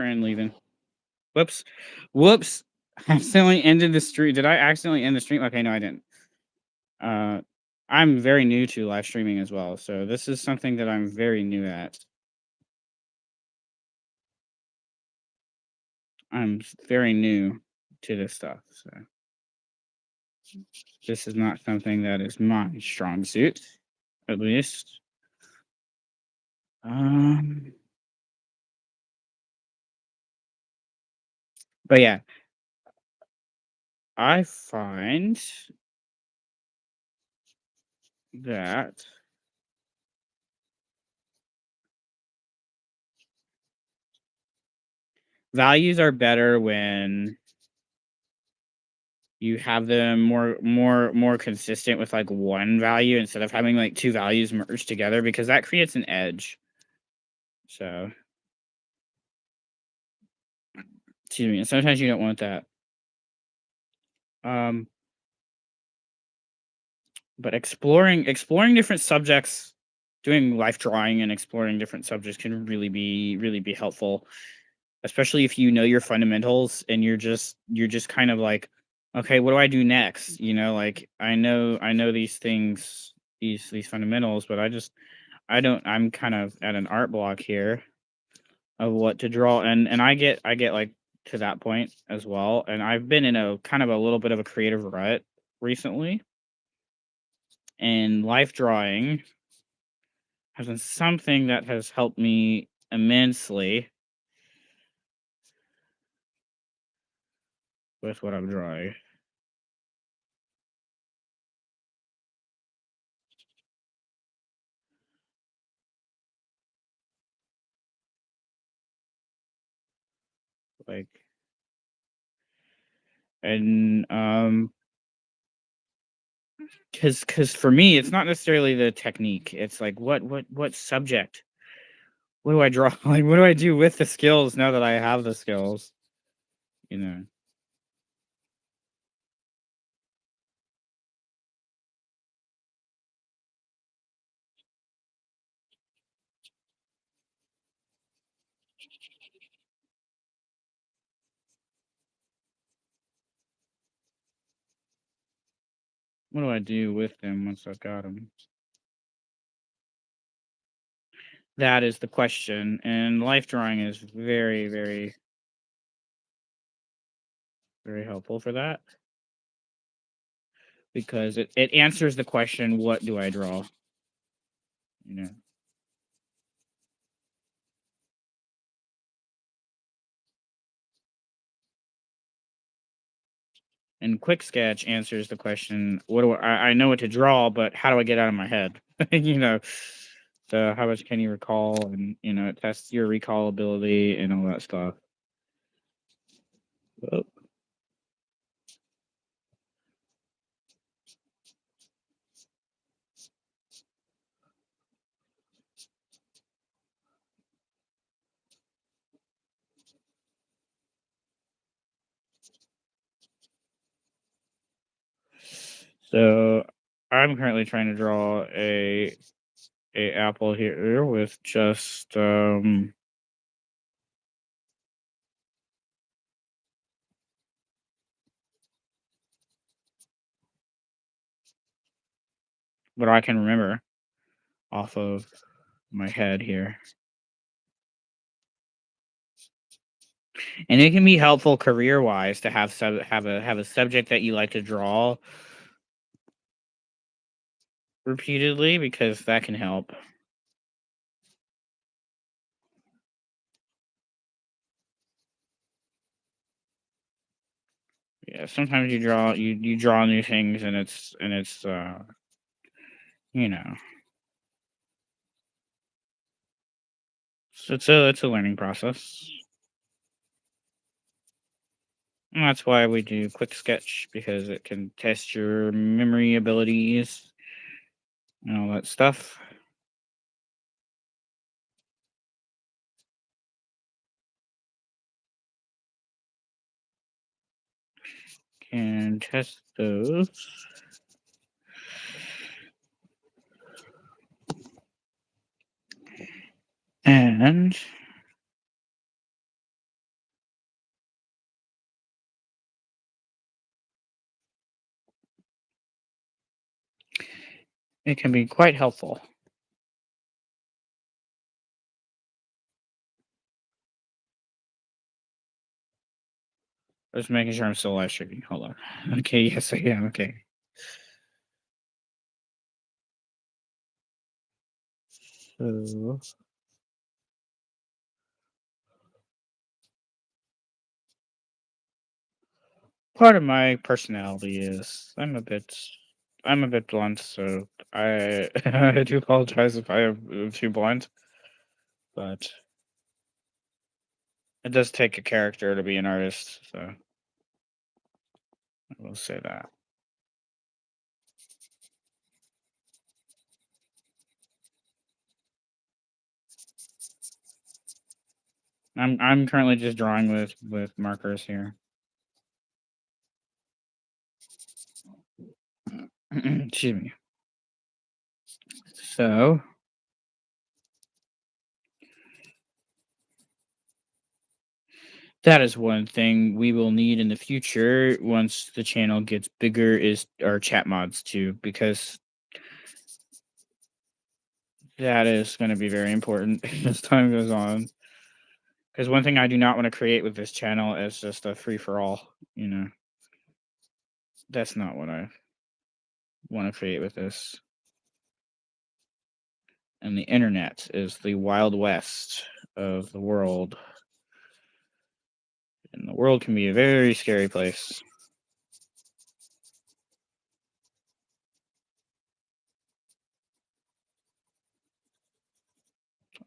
friend leaving. Whoops. Whoops. I accidentally ended the stream. Did I accidentally end the stream? Okay, no, I didn't. Uh, I'm very new to live streaming as well, so this is something that I'm very new at. Very new to this stuff, so this is not something that is my strong suit, at least. Um, but yeah, I find that values are better when you have them more consistent with like one value instead of having like two values merged together because that creates an edge. So, excuse me. And sometimes you don't want that. Um, but exploring different subjects, doing life drawing and exploring different subjects can really be helpful, especially if you know your fundamentals and you're just kind of like, okay, what do I do next? Like I know these things, these fundamentals, but I don't. I'm kind of at an art block here of what to draw, and I get like to that point as well, and I've been in a kind of a little bit of a creative rut recently, and life drawing has been something that has helped me immensely with what I'm drawing. Like, and because for me, it's not necessarily the technique. It's like what subject? What do I draw? Like, what do I do with the skills now that I have the skills? You know. What do I do with them once I've got them? That is the question, and life drawing is very helpful for that because it answers the question, what do I draw? You know, and quick sketch answers the question, what do I know what to draw, but how do I get out of my head? you know, so how much can you recall, and it tests your recall ability and all that stuff. Oh, so I'm currently trying to draw a apple here with just what I can remember off of my head here. And it can be helpful career wise to have a subject that you like to draw repeatedly because that can help. Yeah, sometimes you draw new things and it's you know it's a learning process. And that's why we do quick sketch because it can test your memory abilities and all that stuff. Can test those. And It can be quite helpful. Just making sure I'm still live streaming. Hold on. Okay, yes, I am. Okay. So part of my personality is I'm a bit blunt, so I I do apologize if I am too blunt, but it does take a character to be an artist, so I will say that. I'm currently just drawing with markers here. Excuse me. So that is one thing we will need in the future once the channel gets bigger is our chat mods too, because that is going to be very important as time goes on. Because one thing I do not want to create with this channel is just a free for all. You know, that's not what I want to create with this. And the internet is the wild west of the world, and the world can be a very scary place.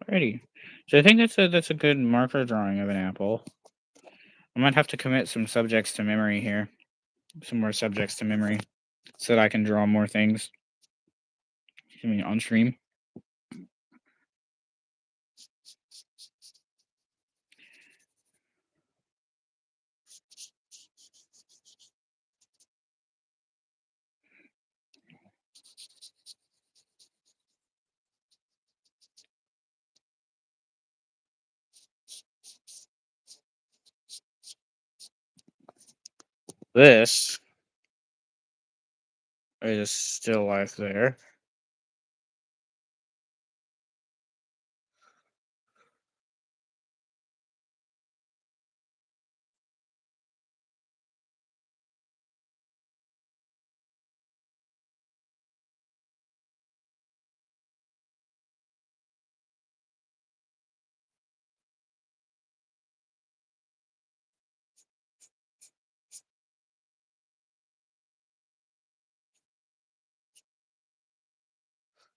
Alrighty, so I think that's a good marker drawing of an apple. I might have to commit some subjects to memory here, some more subjects to memory, so that I can draw more things. I mean, on stream. This is still life there.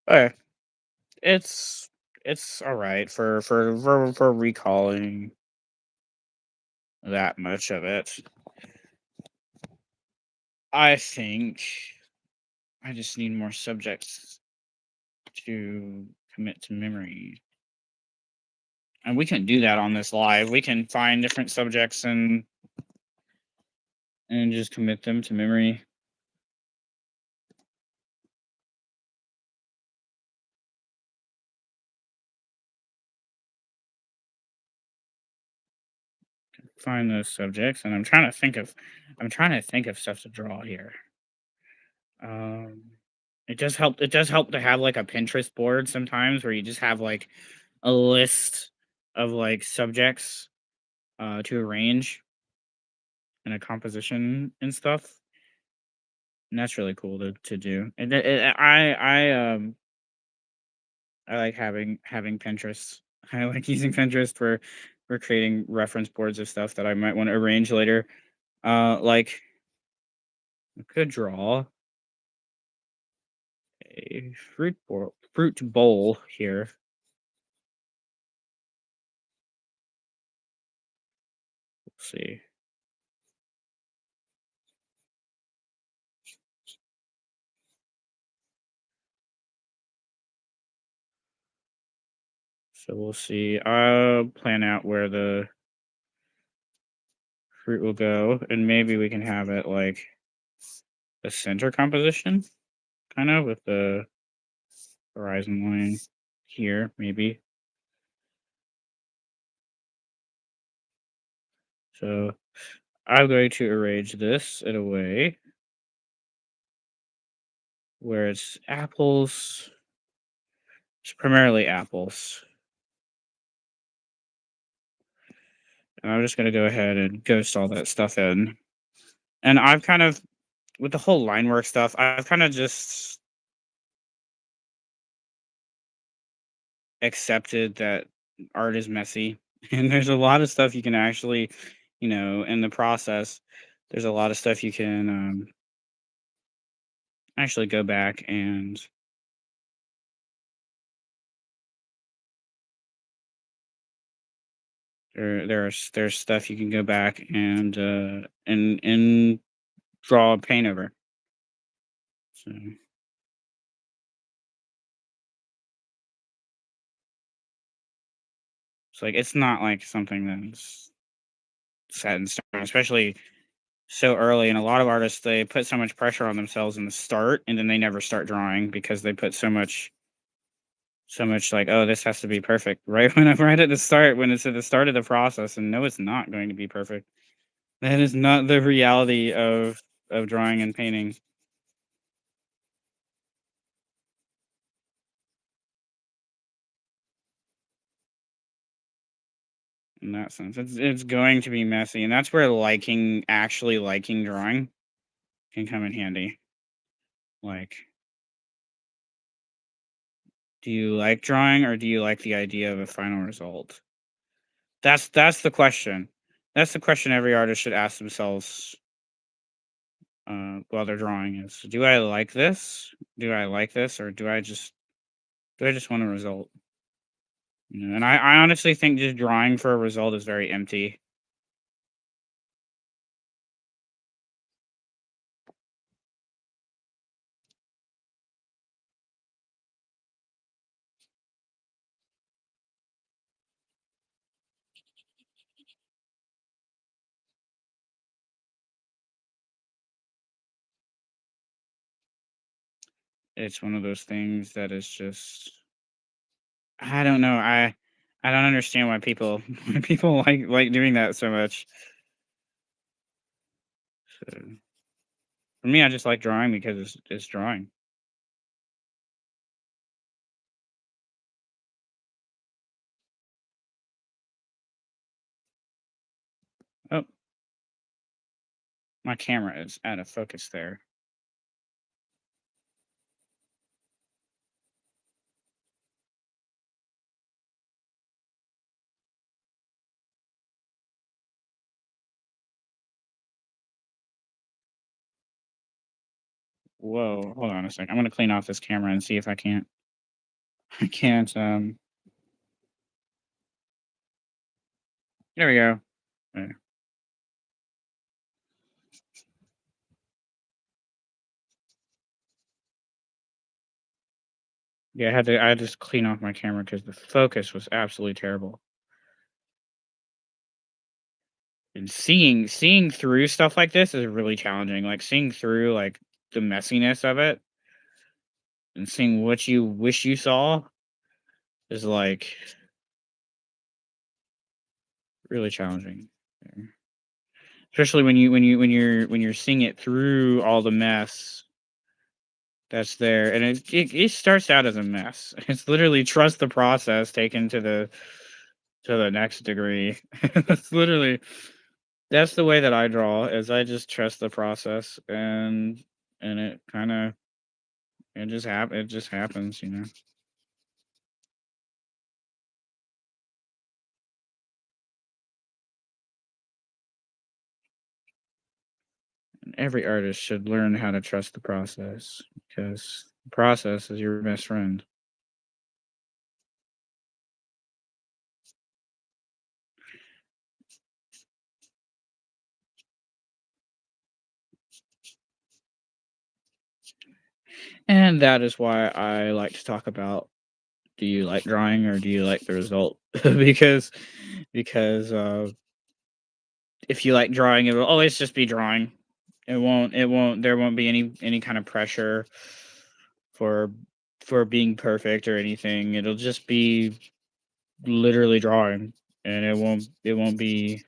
Okay, it's it's all right for recalling that much of it. I think I just need more subjects to commit to memory. And we can do that on this live. We can find different subjects and just commit them to memory. Find those subjects, and I'm trying to think of stuff to draw here. Um, it does help to have like a Pinterest board sometimes where you just have like a list of like subjects to arrange and a composition and stuff. And that's really cool to do. And I like having Pinterest. I like using Pinterest for creating reference boards of stuff that I might want to arrange later. Like I could draw a fruit bowl here. Let's see. So we'll see. I'll plan out where the fruit will go, and maybe we can have it like the center composition, kind of with the horizon line here, maybe. So I'm going to arrange this in a way where it's apples. It's primarily apples. And I'm just gonna go ahead and ghost all that stuff in. And I've kind of with the whole line work stuff, I've kind of just accepted that art is messy and there's a lot of stuff you can actually, in the process, there's a lot of stuff you can actually go back and there's stuff you can go back and draw a paint over. So it's like it's not like something that's set in stone, especially so early. And a lot of artists they put so much pressure on themselves in the start, and then they never start drawing because they put so much like, oh, this has to be perfect right when I'm right at the start when it's at the start of the process, and no, it's not going to be perfect. That is not the reality of drawing and painting in that sense. It's going to be messy, and that's where actually liking drawing can come in handy. Like, do you like drawing or do you like the idea of a final result? That's the question. That's the question every artist should ask themselves while they're drawing is, do I like this? Do I like this, or do I just want a result? And I honestly think just drawing for a result is very empty. It's one of those things that is just I don't know. I don't understand why people why people like doing that so much. So, for me, I just like drawing because it's drawing. Oh, my camera is out of focus there. Whoa, hold on a second. I'm gonna clean off this camera and see if I can't. I can't. There we go. There. Yeah, I had to just clean off my camera because the focus was absolutely terrible. And seeing through stuff like this is really challenging. Like seeing through like the messiness of it and seeing what you wish you saw is like really challenging. Yeah. Especially when you're seeing it through all the mess that's there, and it starts out as a mess. It's literally trust the process taken to the next degree. That's literally that's the way that I draw is I just trust the process and it kind of it just happens. And every artist should learn how to trust the process because the process is your best friend. And that is why I like to talk about do you like drawing or do you like the result? Because if you like drawing, it will always just be drawing. It won't there won't be any kind of pressure for for being perfect or anything. It'll just be literally drawing and it won't be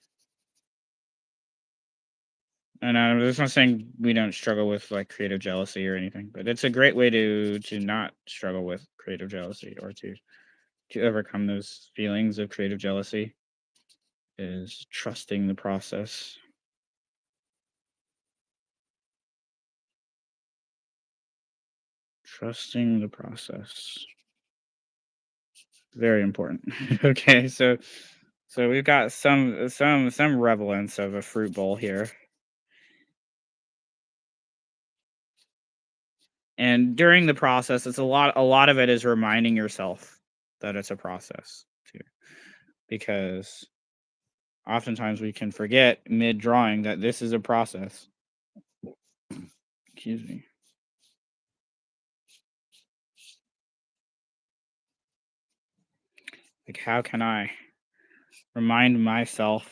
And I'm just not saying we don't struggle with like creative jealousy or anything, but it's a great way to not struggle with creative jealousy or to overcome those feelings of creative jealousy is trusting the process. Trusting the process. Very important. Okay, so we've got some relevance of a fruit bowl here. And during the process, it's a lot of it is reminding yourself that it's a process too. Because oftentimes we can forget mid drawing that this is a process. Excuse me. Like how can I remind myself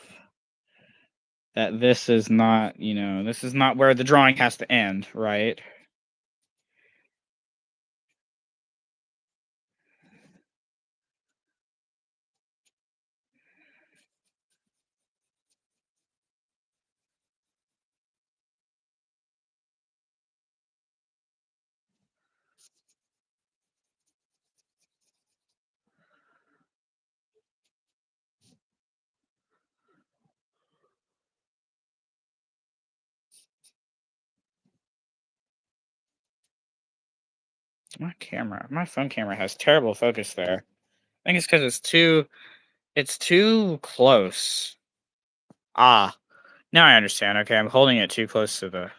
that this is not, this is not where the drawing has to end, right? My phone camera has terrible focus there. I think it's because it's too close. Ah, now I understand. Okay, I'm holding it too close to the.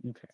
Okay.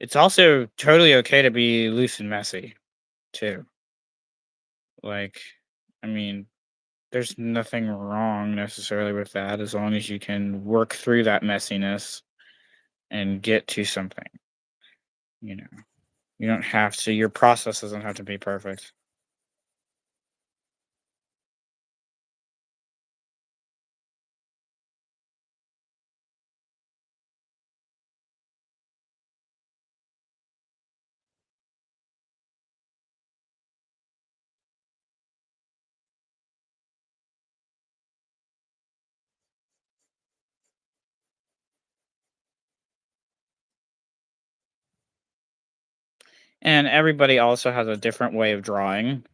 It's also totally okay to be loose and messy too. Like, I mean, there's nothing wrong necessarily with that as long as you can work through that messiness and get to something. You know, you don't have to. Your process doesn't have to be perfect. And everybody also has a different way of drawing.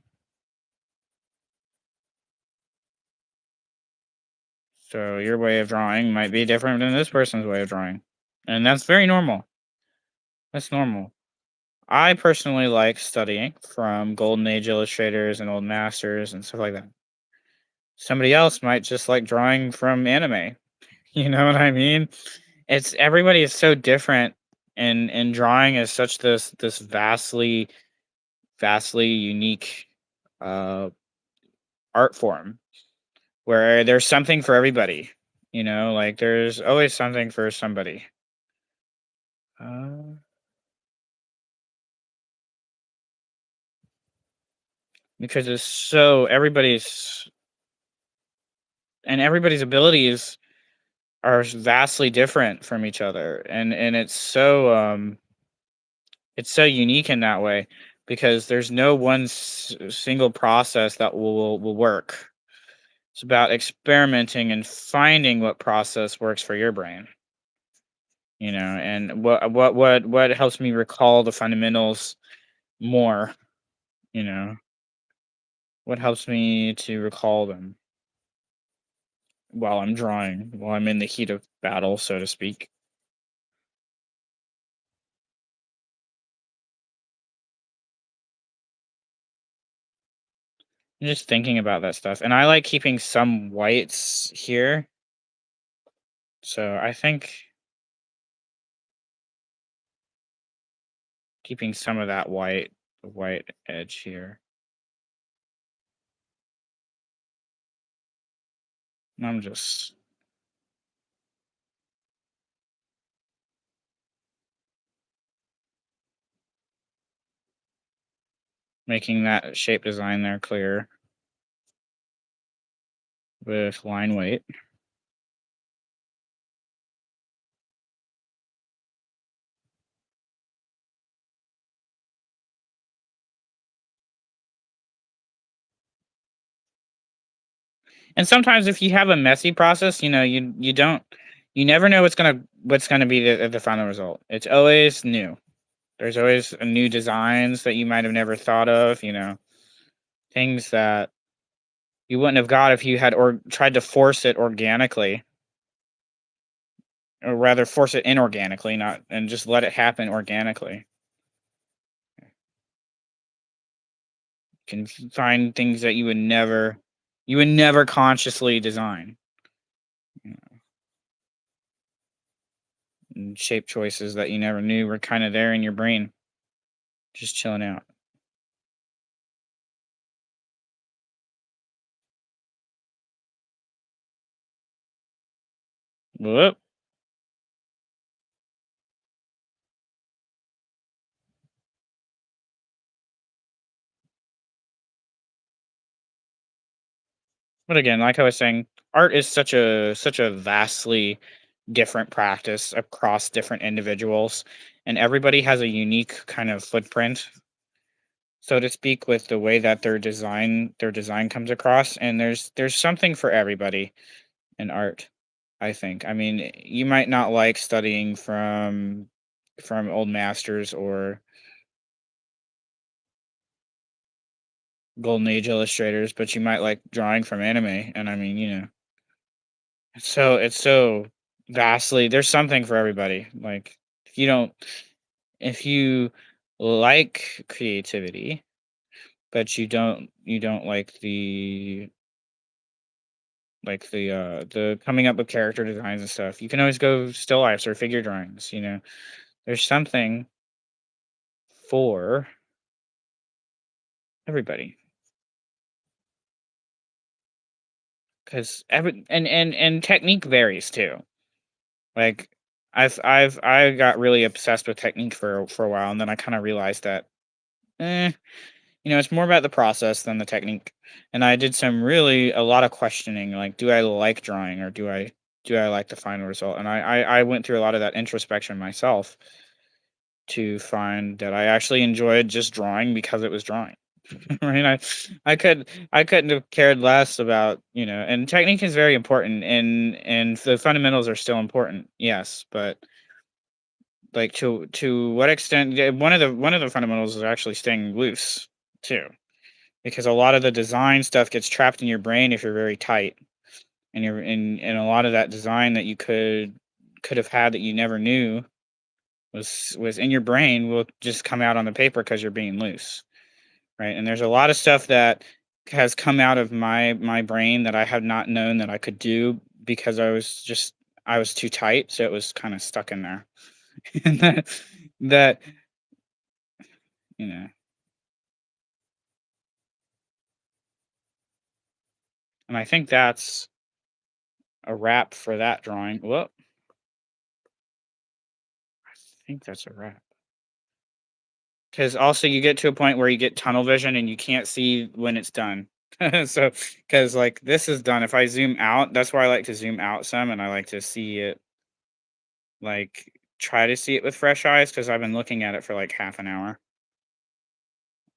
So your way of drawing might be different than this person's way of drawing. And that's very normal. That's normal. I personally like studying from golden age illustrators and old masters and stuff like that. Somebody else might just like drawing from anime. You know what I mean? It's everybody is so different and drawing is such this vastly unique uh art form where there's something for everybody. Like there's always something for somebody. Uh, because it's so everybody's abilities are vastly different from each other and it's so unique in that way because there's no one single process that will work. It's about experimenting and finding what process works for your brain, and what helps me recall the fundamentals more, you know, what helps me to recall them while I'm drawing, while I'm in the heat of battle, so to speak. Just thinking about that stuff. And I like keeping some whites here. So I think keeping some of that white edge here. And I'm just making that shape design there clear with line weight. And sometimes if you have a messy process, you never know what's gonna be the final result. It's always new. There's always new designs that you might have never thought of, things that you wouldn't have got if you had or tried to force it organically, or rather force it inorganically, not and just let it happen organically. Can find things that you would never consciously design, you know, and shape choices that you never knew were kind of there in your brain, just chilling out. Whoop. But again, like I was saying, art is such a vastly different practice across different individuals, and everybody has a unique kind of footprint, so to speak, with the way that their design comes across. And there's something for everybody in art, I think. I mean, you might not like studying from old masters or golden age illustrators, but you might like drawing from anime. And I mean, it's so vastly, there's something for everybody. Like, if you like creativity, but you don't like the coming up with character designs and stuff, you can always go still lifes or figure drawings. There's something for everybody, because and technique varies too. Like, I got really obsessed with technique for a while, and then I kind of realized that, eh, it's more about the process than the technique. And I did a lot of questioning, like, do I like drawing, or do I like the final result? And I went through a lot of that introspection myself to find that I actually enjoyed just drawing because it was drawing. Right? I couldn't have cared less about, and technique is very important, and the fundamentals are still important, yes, but like, to what extent, yeah, one of the fundamentals is actually staying loose too, because a lot of the design stuff gets trapped in your brain if you're very tight, and a lot of that design that you could have had that you never knew was in your brain will just come out on the paper because you're being loose, right? And there's a lot of stuff that has come out of my brain that I had not known that I could do because I was too tight, so it was kind of stuck in there. And that you know, and I think that's a wrap for that drawing. Well, I think that's a wrap. Because also you get to a point where you get tunnel vision and you can't see when it's done. So, because like this is done, if I zoom out, that's why I like to zoom out some, and I like to see it, like, try to see it with fresh eyes, because I've been looking at it for like half an hour.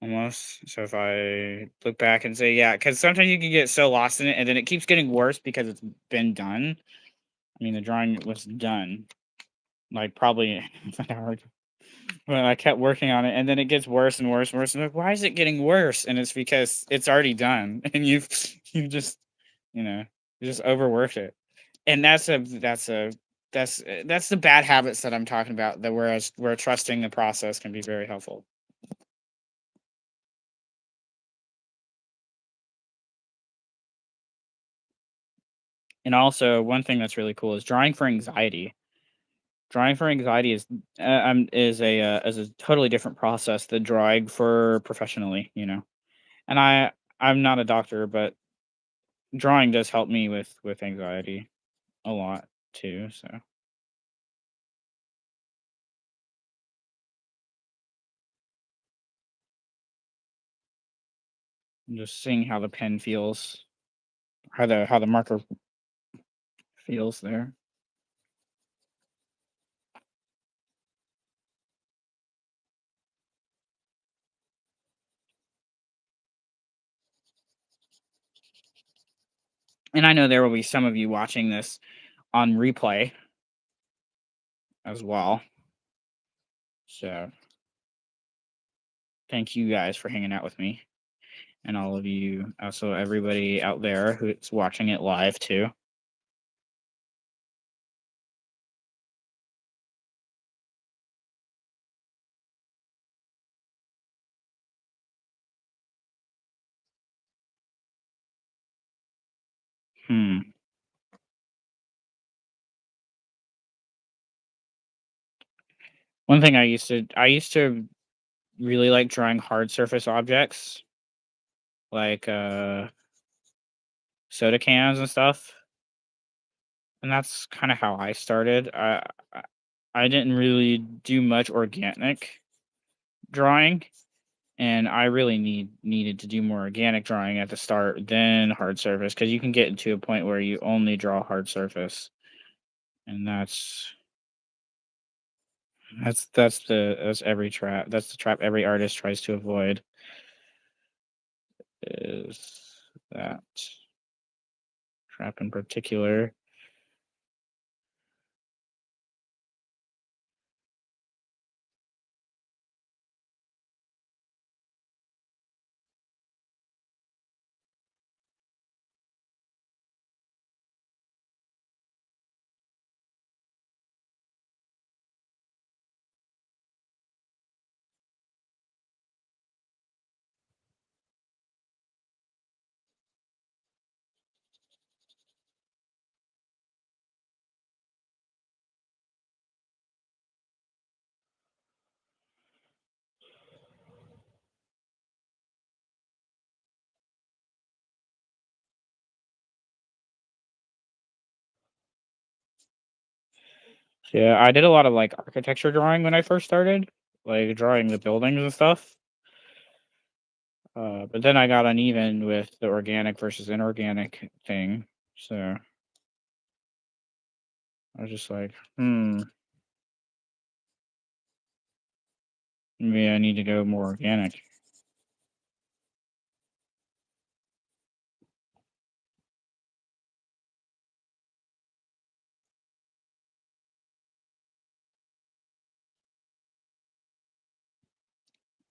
almost. So if I look back and say, yeah, because sometimes you can get so lost in it, and then it keeps getting worse because it's been done. I mean, the drawing was done like probably an hour ago, but I kept working on it, and then it gets worse and worse and worse. And I'm like, why is it getting worse? And it's because it's already done, and you just you just overworked it, and that's the bad habits that I'm talking about. That whereas where trusting the process can be very helpful. And also, one thing that's really cool is drawing for anxiety. Drawing for anxiety is a totally different process than drawing for professionally. And I'm not a doctor, but drawing does help me with anxiety a lot too. So just seeing how the pen feels, how the marker feels there. And I know there will be some of you watching this on replay as well. So thank you guys for hanging out with me, and all of you, also everybody out there who's watching it live too. Hmm. One thing I used to really like drawing hard surface objects like soda cans and stuff, and that's kind of how I started. I I didn't really do much organic drawing, and I really needed to do more organic drawing at the start than hard surface because you can get into a point where you only draw hard surface, and that's every trap. That's the trap every artist tries to avoid is that trap in particular. Yeah, I did a lot of like architecture drawing when I first started, like drawing the buildings and stuff. But then I got uneven with the organic versus inorganic thing. So I was just like, maybe I need to go more organic.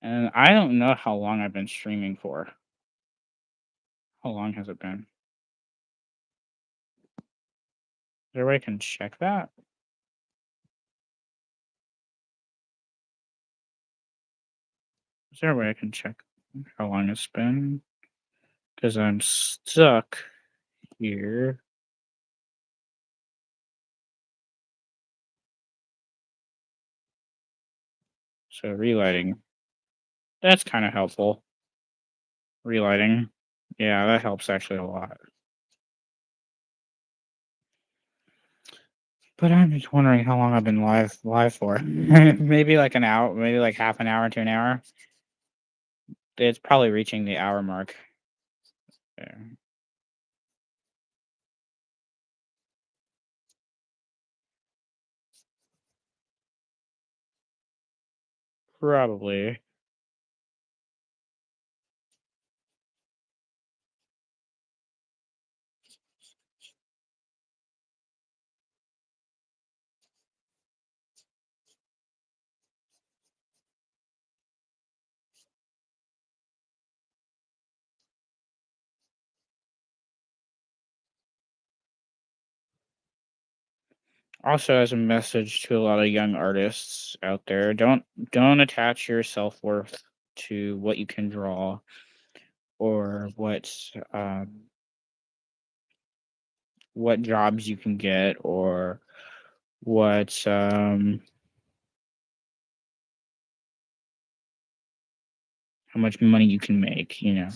And I don't know how long I've been streaming for. How long has it been? Is there a way I can check that? Is there a way I can check how long it's been? Because I'm stuck here. So relighting. That's kind of helpful. Relighting. Yeah, that helps actually a lot. But I'm just wondering how long I've been live for. Maybe like an hour, maybe like half an hour to an hour. It's probably reaching the hour mark. Yeah, probably. Also, as a message to a lot of young artists out there, don't attach your self-worth to what you can draw or what jobs you can get or what how much money you can make, you know.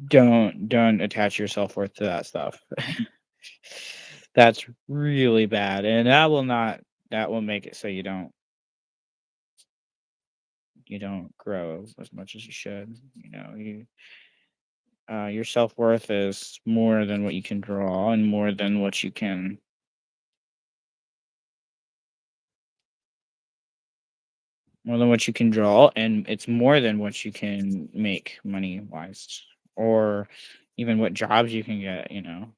Don't attach your self-worth to that stuff. That's really bad, and that will make it so you don't grow as much as you should. You know, your self worth is more than what you can draw, and more than what you can draw, and it's more than what you can make money wise, or even what jobs you can get. You know,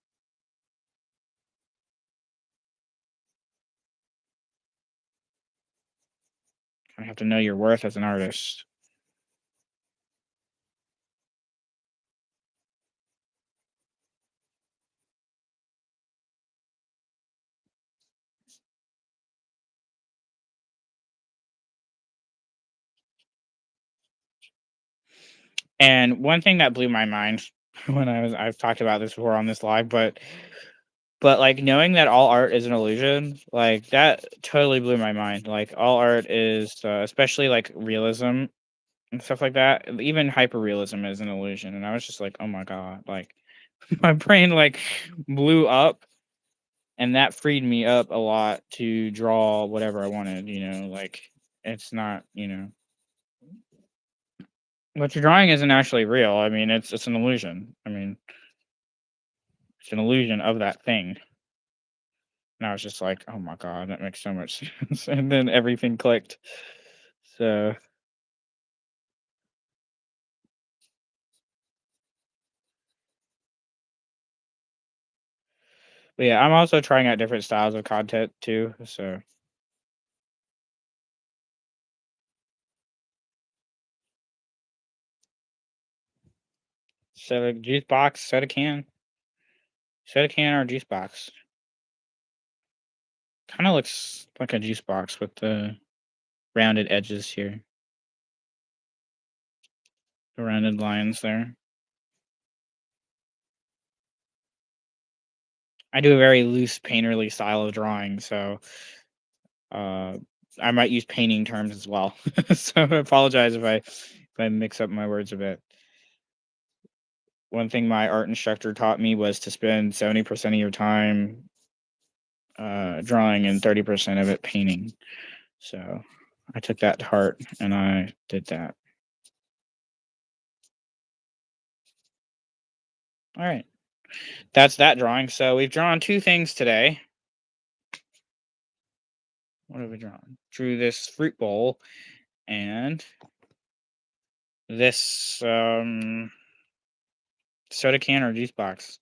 kind of have to know your worth as an artist. And one thing that blew my mind I've talked about this before on this live, but, like, knowing that all art is an illusion, like, that totally blew my mind. Like, all art is, especially, like, realism and stuff like that, even hyperrealism is an illusion, and I was just like, "Oh my god," like, my brain, like, blew up, and that freed me up a lot to draw whatever I wanted, you know, like, it's not, you know what you're drawing isn't actually real. I mean, it's an illusion. I mean, it's an illusion of that thing. And I was just like, "Oh my god, that makes so much sense," and then everything clicked. So, but yeah, I'm also trying out different styles of content too. So a juice box, soda can or a juice box. Kind of looks like a juice box with the rounded edges here, the rounded lines there. I do a very loose painterly style of drawing, so uh, I might use painting terms as well. So I apologize if I mix up my words a bit. One thing my art instructor taught me was to spend 70% of your time drawing and 30% of it painting. So I took that to heart and I did that. All right. That's that drawing. So we've drawn two things today. What have we drawn? Drew this fruit bowl and this soda can or juice box.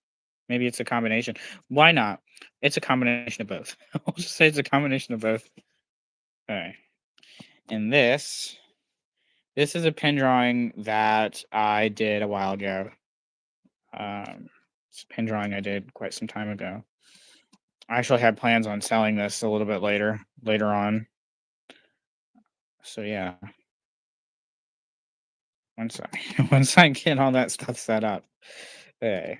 Maybe it's a combination. Why not? It's a combination of both. I'll just say it's a combination of both. All right. And this is a pen drawing that I did a while ago. It's a pen drawing I did quite some time ago. I actually had plans on selling this a little bit later on. So yeah, once I once I get all that stuff set up. Hey,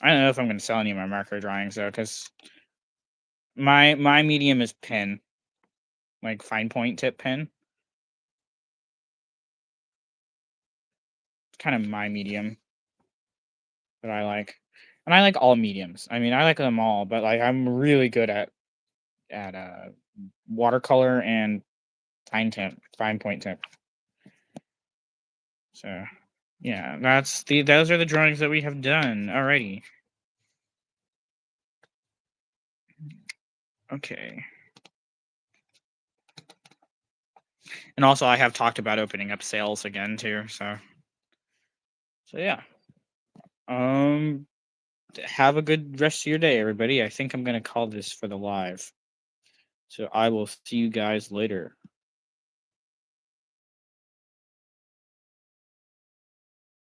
I don't know if I'm gonna sell any of my marker drawings though, because my medium is pen, like fine point tip pen. It's kind of my medium that I like. And I like all mediums. I mean, I like them all, but like I'm really good at watercolor and fine point tip. So yeah, those are the drawings that we have done already. Okay. And also I have talked about opening up sales again too. So yeah. Um have a good rest of your day, everybody. I think I'm gonna call this for the live. So I will see you guys later.